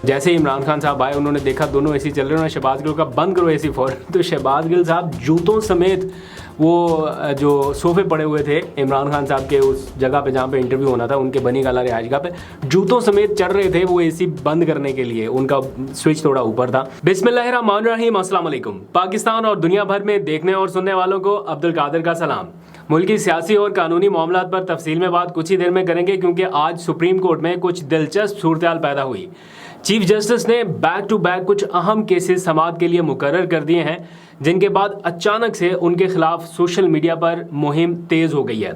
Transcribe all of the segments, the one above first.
जैसे ही इमरान खान साहब आए उन्होंने देखा दोनों एसी चल रहे हैं, उन्होंने शहबाज गिल का बंद करो एसी फ़ौरन। तो शहबाज गिल साहब जूतों समेत वो जो सोफ़े पड़े हुए थे इमरान खान साहब के उस जगह पे जहाँ पे इंटरव्यू होना था, उनके बनी गाला रिहाइशगाह पे जूतों समेत चढ़ रहे थे वो एसी बंद करने के लिए, उनका स्विच थोड़ा ऊपर था। बिस्मिल्लाहिर्रहमानिर्रहीम, अस्सलाम वालेकुम। पाकिस्तान और दुनिया भर में देखने और सुनने वालों को अब्दुल कादिर का सलाम। मुल्की सियासी और कानूनी मामलात पर तफसील में बात कुछ ही देर में करेंगे, क्योंकि आज सुप्रीम कोर्ट में कुछ दिलचस्प सूरत-ए-हाल पैदा हुई। चीफ जस्टिस ने बैक टू बैक कुछ अहम केसेस समाअत के लिए मुकर्रर कर दिए हैं, जिनके बाद अचानक से उनके खिलाफ सोशल मीडिया पर मुहिम तेज़ हो गई है।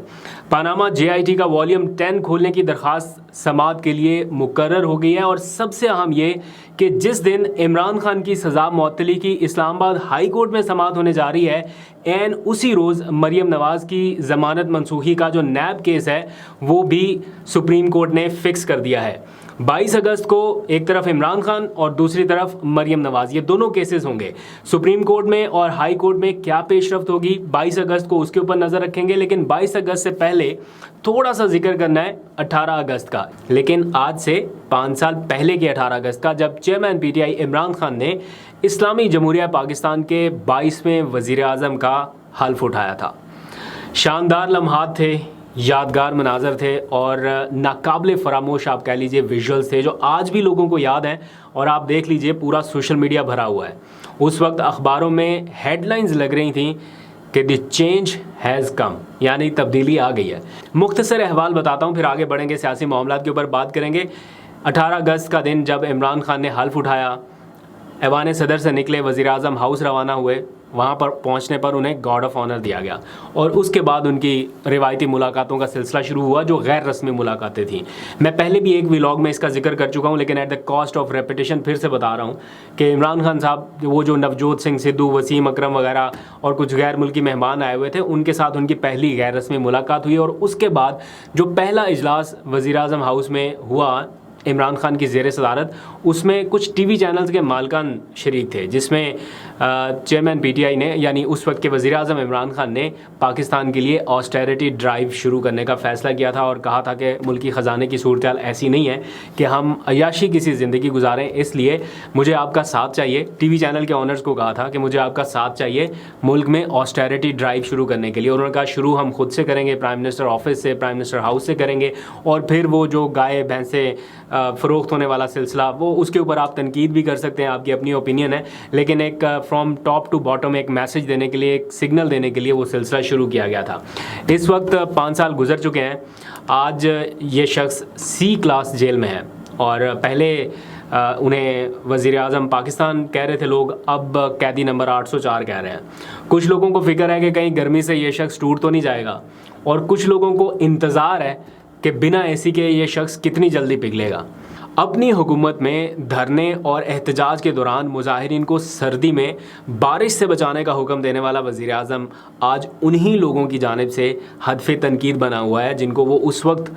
पनामा JIT का वॉल्यूम 10 खोलने की दरख्वास्त समाअत के लिए मुकर्रर हो गई है, और सबसे अहम ये कि जिस दिन इमरान खान की सज़ा मुअत्तली की इस्लामाबाद हाई कोर्ट में समाअत होने जा रही है, एन उसी रोज़ मरियम नवाज़ की ज़मानत मनसूखी का जो नैब केस है वो भी सुप्रीम कोर्ट ने फिक्स कर दिया है। 22 अगस्त को एक तरफ इमरान खान और दूसरी तरफ मरियम नवाज़, ये दोनों केसेस होंगे सुप्रीम कोर्ट में और हाई कोर्ट में। क्या पेशरफ्त होगी 22 अगस्त को, उसके ऊपर नज़र रखेंगे। लेकिन 22 अगस्त से पहले थोड़ा सा जिक्र करना है 18 अगस्त का, लेकिन आज से 5 साल पहले के 18 अगस्त का, जब चेयरमैन PTI इमरान खान ने इस्लामी जमहूरिया पाकिस्तान के 22वें वज़ीर आज़म का हल्फ उठाया था। शानदार लम्हात थे, यादगार मनाजर थे और नाकाबिले फरामोश आप कह लीजिए विजुअल्स थे, जो आज भी लोगों को याद हैं। और आप देख लीजिए पूरा सोशल मीडिया भरा हुआ है। उस वक्त अखबारों में हेडलाइंस लग रही थी कि द चेंज हैज़ कम, यानी तब्दीली आ गई है। मुख्तसर अहवाल बताता हूँ, फिर आगे बढ़ेंगे, सियासी मामलात के ऊपर बात करेंगे। 18 अगस्त का दिन जब इमरान खान ने हल्फ उठाया, ऐवान सदर से निकले, वज़ीर आज़म हाउस रवाना हुए। वहाँ पर पहुँचने पर उन्हें गार्ड ऑफ ऑनर दिया गया, और उसके बाद उनकी रिवायती मुलाकातों का सिलसिला शुरू हुआ, जो गैर रस्मी मुलाकातें थीं। मैं पहले भी एक व्लॉग में इसका जिक्र कर चुका हूँ, लेकिन at the cost of repetition फिर से बता रहा हूँ कि इमरान खान साहब वो जो नवजोत सिंह सिद्धू, वसीम अकरम वगैरह और कुछ गैर मुल्की मेहमान आए हुए थे, उनके साथ उनकी पहली गैर रस्मी मुलाकात हुई। और उसके बाद जो पहला इजलास वज़ीर आज़म हाउस में हुआ इमरान खान की ज़ेर सदारत, उसमें कुछ टीवी चैनल्स के मालिकान शरीक थे, जिसमें चेयरमैन PTI ने, यानी उस वक्त के वज़ीर आज़म इमरान खान ने पाकिस्तान के लिए ऑस्टेरिटी ड्राइव शुरू करने का फ़ैसला किया था, और कहा था कि मुल्की ख़जाने की सूरत हाल ऐसी नहीं है कि हम अय्याशी किसी ज़िंदगी गुजारें, इसलिए मुझे आपका साथ चाहिए। टीवी चैनल के ऑनर्स को कहा था कि मुझे आपका साथ चाहिए मुल्क में ऑस्टेरिटी ड्राइव शुरू करने के लिए। उन्होंने कहा शुरू हम खुद से करेंगे, प्राइम मिनिस्टर ऑफिस से, प्राइम मिनिस्टर हाउस से करेंगे, और फिर वो जो गाय भैंसे फ़रोख्त होने वाला सिलसिला, वो उसके ऊपर आप तनकीद भी कर सकते हैं, आपकी अपनी ओपिनियन है, लेकिन एक फ्रॉम टॉप टू बॉटम एक मैसेज देने के लिए, एक सिग्नल देने के लिए वो सिलसिला शुरू किया गया था। इस वक्त 5 साल गुजर चुके हैं। आज ये शख्स C क्लास जेल में है, और पहले उन्हें वज़ीर आज़म पाकिस्तान कह रहे थे लोग, अब कैदी नंबर 804 कह रहे हैं। कुछ लोगों को फ़िक्र है कि कहीं गर्मी से ये शख्स टूट तो नहीं जाएगा, और कुछ लोगों को इंतज़ार है कि बिना AC के ये शख्स कितनी जल्दी पिघलेगा। अपनी हुकूमत में धरने और एहतजाज के दौरान मुजाहिरीन को सर्दी में बारिश से बचाने का हुक्म देने वाला वज़ीर आज़म आज उन्हीं लोगों की जानिब से हदफ़े तनकीद बना हुआ है, जिनको वो उस वक्त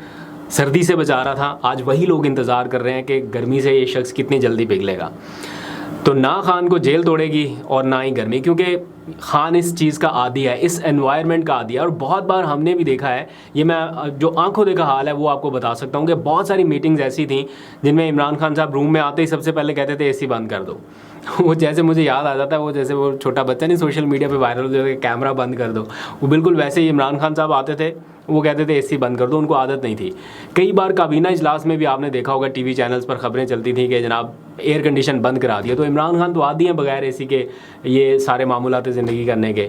सर्दी से बचा रहा था। आज वही लोग इंतज़ार कर रहे हैं कि गर्मी से ये शख्स कितनी जल्दी पिघलेगा। तो ना खान को जेल तोड़ेगी और ना ही गर्मी, क्योंकि खान इस चीज़ का आदी है, इस एनवायरनमेंट का आदी है। और बहुत बार हमने भी देखा है, ये मैं जो आंखों देखा हाल है वो आपको बता सकता हूँ कि बहुत सारी मीटिंग्स ऐसी थी जिनमें इमरान खान साहब रूम में आते ही सबसे पहले कहते थे AC बंद कर दो। वो जैसे मुझे याद आ जाता है, वो जैसे वो छोटा बच्चा नहीं सोशल मीडिया पे वायरल हो जाता है, कैमरा बंद कर दो, वो बिल्कुल वैसे ही इमरान खान साहब आते थे, वो कहते थे AC बंद कर दो। उनको आदत नहीं थी। कई बार काबीना इजलास में भी आपने देखा होगा, टीवी चैनल्स पर खबरें चलती थी कि जनाब एयर कंडीशन बंद करा दिया। तो इमरान खान तो आदी हैं बगैर AC के ये सारे मामूलात ज़िंदगी करने के।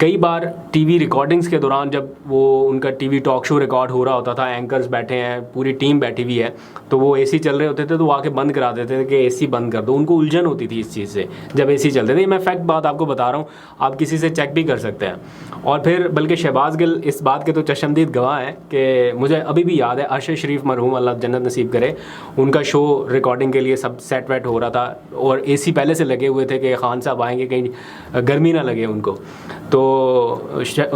कई बार टीवी रिकॉर्डिंग्स के दौरान जब वो उनका टीवी टॉक शो रिकॉर्ड हो रहा होता था, एंकर्स बैठे हैं, पूरी टीम बैठी हुई है, तो वो AC चल रहे होते थे तो वो आके बंद करा देते थे कि AC बंद कर दो। उनको उलझन होती थी इस चीज़ से जब AC चलते थे। मैं फैक्ट बात आपको बता रहा हूँ, आप किसी से चेक भी कर सकते हैं। और फिर बल्कि शहबाज गिल इस बात के तो चशमदीद गवाह हैं कि मुझे अभी भी याद है, अरशद शरीफ मरहूम अल्लाह जन्नत नसीब करे, उनका शो रिकॉर्डिंग के लिए सब सेट वेट हो रहा था और AC पहले से लगे हुए थे कि खान साहब आएंगे कहीं गर्मी ना लगे उनको। तो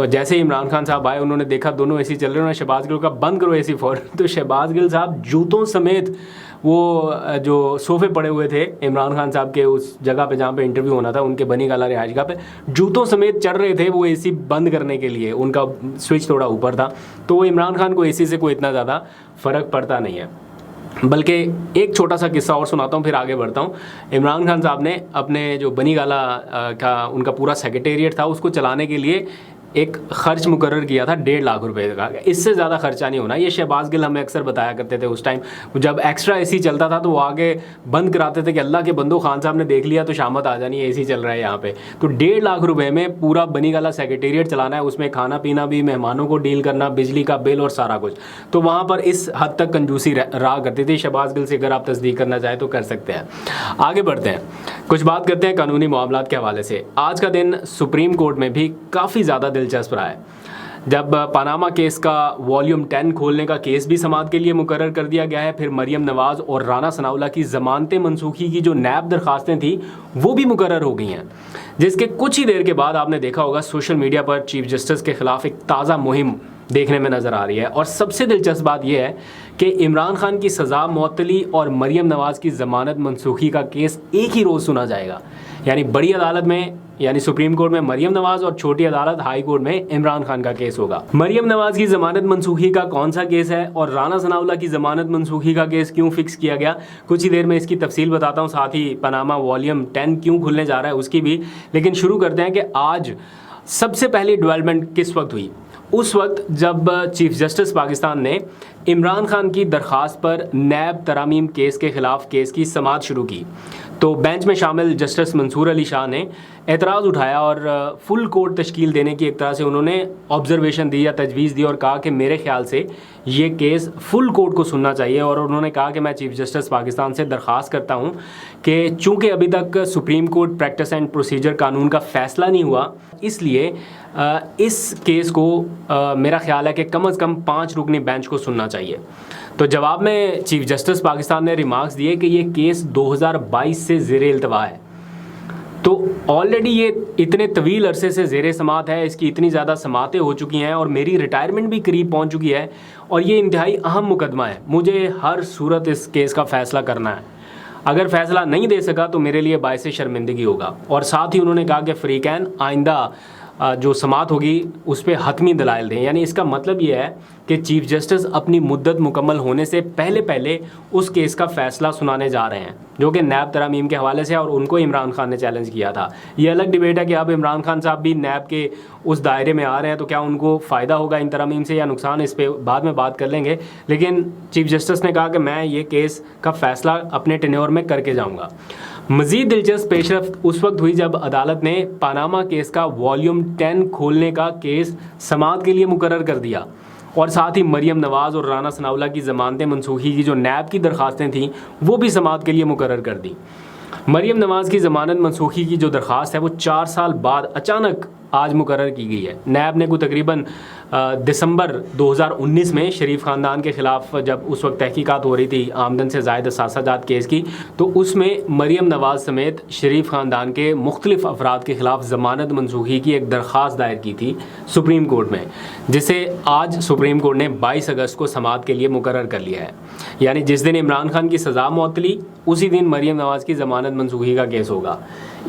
जैसे ही इमरान खान साहब आए उन्होंने देखा दोनों AC चल रहे हैं, उन्होंने शहबाज गिल का बंद करो AC फ़ौरन। तो शहबाज गिल साहब जूतों समेत वो जो सोफ़े पड़े हुए थे इमरान खान साहब के उस जगह पे जहाँ पे इंटरव्यू होना था, उनके बनी गाला रिहाइशगाह पे जूतों समेत चढ़ रहे थे वो AC बंद करने के लिए। उनका स्विच थोड़ा ऊपर था, तो वो इमरान खान को AC से कोई इतना ज़्यादा फ़र्क पड़ता नहीं है। बल्कि एक छोटा सा किस्सा और सुनाता हूँ फिर आगे बढ़ता हूँ। इमरान खान साहब ने अपने जो बनी गाला का उनका पूरा सेक्रेटेरिएट था उसको चलाने के लिए एक खर्च मुकर्रर किया था 1.5 लाख रुपए का, इससे ज़्यादा खर्चा नहीं होना। ये शहबाज गिल हमें अक्सर बताया करते थे उस टाइम जब एक्स्ट्रा एसी चलता था, तो वो आगे बंद कराते थे कि अल्लाह के बंदो, खान साहब ने देख लिया तो शामत आ जानी है, एसी चल रहा है यहाँ पे। तो 1.5 लाख रुपए में पूरा बनी गाला सेक्रेटेरिएट चलाना है, उसमें खाना पीना भी, मेहमानों को डील करना, बिजली का बिल और सारा कुछ। तो वहाँ पर इस हद तक कंजूसी रहा करती थी। शहबाज गिल से अगर आप तस्दीक करना चाहें तो कर सकते हैं। आगे बढ़ते हैं, कुछ बात करते हैं कानूनी मामलात के हवाले से। आज का दिन सुप्रीम कोर्ट में भी काफ़ी ज़्यादा दिलचस्प रहा है, जब पनामा केस का वॉल्यूम 10 खोलने का केस भी समाअत के लिए मुकर्रर कर दिया गया है। फिर मरियम नवाज़ और राना सनाउल्लाह की ज़मानतें मनसूखी की जो नैब दरखास्तें थी वो भी मुकर्रर हो गई हैं, जिसके कुछ ही देर के बाद आपने देखा होगा सोशल मीडिया पर चीफ जस्टिस के ख़िलाफ़ एक ताज़ा मुहिम देखने में नज़र आ रही है। और सबसे दिलचस्प बात यह है कि इमरान खान की सज़ा मुअत्तली और मरियम नवाज़ की ज़मानत मनसूखी का केस एक ही रोज़ सुना जाएगा। यानी बड़ी अदालत में यानी सुप्रीम कोर्ट में मरियम नवाज़ और छोटी अदालत हाई कोर्ट में इमरान खान का केस होगा। मरियम नवाज़ की ज़मानत मनसूखी का कौन सा केस है और राना सनाउल्लाह की ज़मानत मनसूखी का केस क्यों फिक्स किया गया, कुछ ही देर में इसकी तफसील बताता हूँ। साथ ही पनामा वॉल्यूम 10 क्यों खुलने जा रहा है उसकी भी। लेकिन शुरू करते हैं कि आज सबसे पहली डेवलपमेंट किस वक्त हुई। उस वक्त जब चीफ जस्टिस पाकिस्तान ने इमरान खान की दरख्वास्त पर नैब तरामीम केस के ख़िलाफ़ केस की समाअत शुरू की, तो बेंच में शामिल जस्टिस मंसूर अली शाह ने एतराज़ उठाया और फुल कोर्ट तश्कील देने की एक तरह से उन्होंने ऑब्जर्वेशन दी या तजवीज़ दी और कहा कि मेरे ख्याल से ये केस फुल कोर्ट को सुनना चाहिए। और उन्होंने कहा कि मैं चीफ जस्टिस पाकिस्तान से दरख्वास्त करता हूँ कि चूँकि अभी तक supreme court practice and procedure कानून का फ़ैसला नहीं हुआ, इसलिए इस केस को मेरा ख्याल है कि कम अज़ कम 5 रुकनी बेंच को सुनना चाहिए। तो जवाब में चीफ जस्टिस पाकिस्तान ने रिमार्क्स दिए कि ये केस 2022 से ज़ेरे इल्तवा है। तो ऑलरेडी ये इतने तवील अरसे से ज़ेरे समाअत है, इसकी इतनी ज़्यादा समाअतें हो चुकी हैं और मेरी रिटायरमेंट भी करीब पहुंच चुकी है और ये इंतहाई अहम मुकदमा है। मुझे हर सूरत इस केस का फ़ैसला करना है। अगर फ़ैसला नहीं दे सका तो मेरे लिए बाइसे शर्मिंदगी होगा। और साथ ही उन्होंने कहा कि फ्रीकैन आइंदा जो समाअत होगी उस पर हतमी दलाइल दें। यानी इसका मतलब ये है कि चीफ जस्टिस अपनी मुद्दत मुकम्मल होने से पहले पहले उस केस का फ़ैसला सुनाने जा रहे हैं, जो कि नैब तरामीम के हवाले से, और उनको इमरान खान ने चैलेंज किया था। ये अलग डिबेट है कि अब इमरान खान साहब भी नैब के उस दायरे में आ रहे हैं, तो क्या उनको फ़ायदा होगा इन तरामीम से या नुकसान, इस पर बाद में बात कर लेंगे। लेकिन चीफ जस्टिस ने कहा कि मैं ये केस का फ़ैसला अपने टेन्योर में करके जाऊँगा। मज़ीद दिलचस्प पेशरफ्त उस वक्त हुई जब अदालत ने पनामा केस का वॉल्यूम 10 खोलने का केस समाअत के लिए मुकर्रर कर दिया और साथ ही मरियम नवाज़ और राना सनाउल्लाह की ज़मानतें मनसूखी की जो नैब की दरख्वास्तें थीं वो भी समाअत के लिए मुकर्रर कर दी। मरियम नवाज़ की ज़मानत मनसूखी की जो दरख्वास्त है वो 4 साल बाद अचानक आज मुकर्रर की गई है। नैब ने को तकरीबन दिसंबर 2019 में शरीफ ख़ानदान के ख़िलाफ़ जब उस वक्त तहकीकात हो रही थी आमदन से ज़ायद असासाजात केस की, तो उसमें मरियम नवाज़ समेत शरीफ ख़ानदान के मुख्तलिफ़ अफराद के ख़िलाफ़ ज़मानत मनसूखी की एक दरख्वास्त दायर की थी सुप्रीम कोर्ट में, जिसे आज सुप्रीम कोर्ट ने 22 अगस्त को समाअत के लिए मुकर्रर कर लिया है। यानी जिस दिन इमरान खान की सज़ा मुअत्तली उसी दिन मरियम नवाज़ की ज़मानत मनसूखी का केस होगा,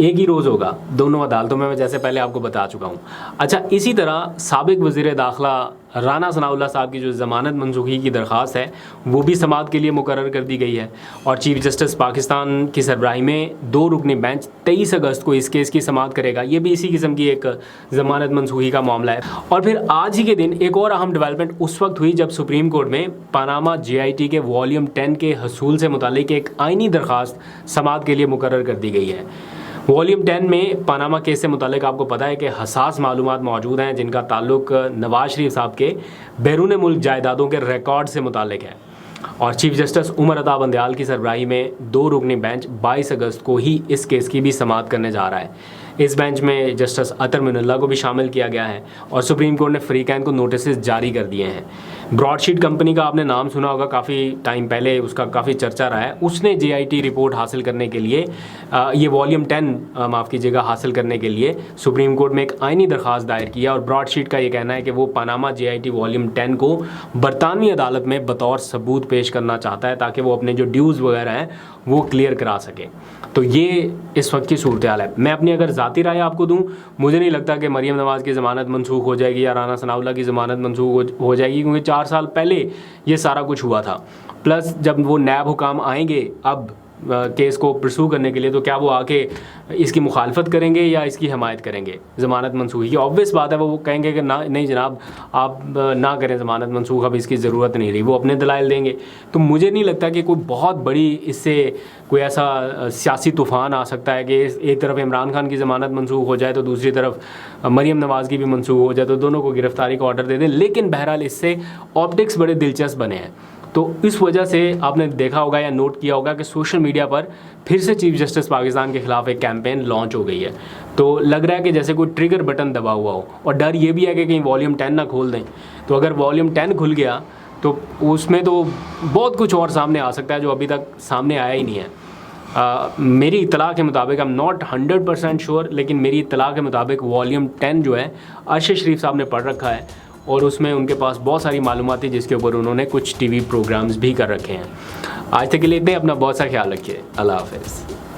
एक ही रोज़ होगा दोनों अदालतों में, मैं जैसे पहले आपको बता चुका हूँ। अच्छा, इसी तरह साबिक वज़ीर दाखिला राना सनाउल्लाह साहब की जो ज़मानत मनसूखी की दरख्वास्त है वो भी समाअत के लिए मुकर्रर कर दी गई है और चीफ जस्टिस पाकिस्तान की सरबराही में 2 रुकनी बेंच 23 अगस्त को इस केस की समाअत करेगा। ये भी इसी किस्म की एक ज़मानत मनसूखी का मामला है। और फिर आज ही के दिन एक और अहम डेवलपमेंट उस वक्त हुई जब सुप्रीम कोर्ट में पनामा JIT के वॉल्यूम 10 के हसूल से मुतालिक एक आइनी दरख्वास्त समाअत के लिए मुकर्रर कर दी गई है। वॉल्यूम 10 में पनामा केस से मुतालिक आपको पता है कि हसास मालूमात मौजूद हैं जिनका ताल्लुक नवाज शरीफ साहब के बैरून मुल्क जायदादों के रिकॉर्ड से मुतालिक है। और चीफ जस्टिस उमर अता बंदयाल की सरबराही में 2 रुकनी बेंच 22 अगस्त को ही इस केस की भी समाअत करने जा रहा है। इस बेंच में जस्टिस अतर मिनुल्लाह को भी शामिल किया गया है और सुप्रीम कोर्ट ने फ्रीकैन को नोटिस जारी कर दिए हैं। ब्रॉडशीट कंपनी का आपने नाम सुना होगा, काफ़ी टाइम पहले उसका काफ़ी चर्चा रहा है। उसने JIT रिपोर्ट हासिल करने के लिए ये वॉल्यूम 10 माफ़ कीजिएगा हासिल करने के लिए सुप्रीम कोर्ट में एक आइनी दरख्वास्त दायर किया और ब्रॉडशीट का ये कहना है कि वो पनामा JIT वॉल्यूम 10 को बरतानवी अदालत में बतौर सबूत पेश करना चाहता है ताकि वो अपने जो ड्यूज़ वगैरह हैं वो क्लियर करा सके। तो ये इस वक्त की सूरत हाल है। मैं अपनी अगर ज़ाती राय आपको दूं, मुझे नहीं लगता कि मरियम नवाज़ की ज़मानत मनसूख हो जाएगी या राना सनाउल्लाह की ज़मानत मनसूख हो जाएगी, क्योंकि 4 साल पहले ये सारा कुछ हुआ था प्लस जब वो नैब हुकाम आएंगे अब केस को परसू करने के लिए, तो क्या वो आके इसकी मुखालफत करेंगे या इसकी हमायत करेंगे ज़मानत मनसूखी की? ऑब्वियस बात है, वो कहेंगे कि ना, नहीं जनाब आप ना करें ज़मानत मनसूख, अब इसकी ज़रूरत नहीं रही, वो अपने दलाइल देंगे। तो मुझे नहीं लगता कि कोई बहुत बड़ी इससे कोई ऐसा सियासी तूफ़ान आ सकता है कि एक तरफ इमरान खान की ज़मानत मनसूख हो जाए तो दूसरी तरफ मरीम नवाज़ की भी मनसूख हो जाए, तो दोनों को गिरफ़्तारी का ऑर्डर दे दें। लेकिन बहरहाल इससे ऑप्टिक्स बड़े दिलचस्प बने हैं। तो इस वजह से आपने देखा होगा या नोट किया होगा कि सोशल मीडिया पर फिर से चीफ जस्टिस पाकिस्तान के ख़िलाफ़ एक कैंपेन लॉन्च हो गई है। तो लग रहा है कि जैसे कोई ट्रिगर बटन दबा हुआ हो, और डर ये भी है कि कहीं वॉल्यूम 10 ना खोल दें। तो अगर वॉल्यूम 10 खुल गया तो उसमें तो बहुत कुछ और सामने आ सकता है जो अभी तक सामने आया ही नहीं है। मेरी इत्तला के मुताबिक, आई एम नॉट 100% श्योर, लेकिन मेरी इत्तला के मुताबिक वॉल्यूम 10 जो है अरशद शरीफ साहब ने पढ़ रखा है, और उसमें उनके पास बहुत सारी मालूमात थी जिसके ऊपर उन्होंने कुछ टीवी प्रोग्राम्स भी कर रखे हैं। आज तक के लिए इतने, अपना बहुत सा ख्याल रखिए। अल्लाह हाफ़िज़।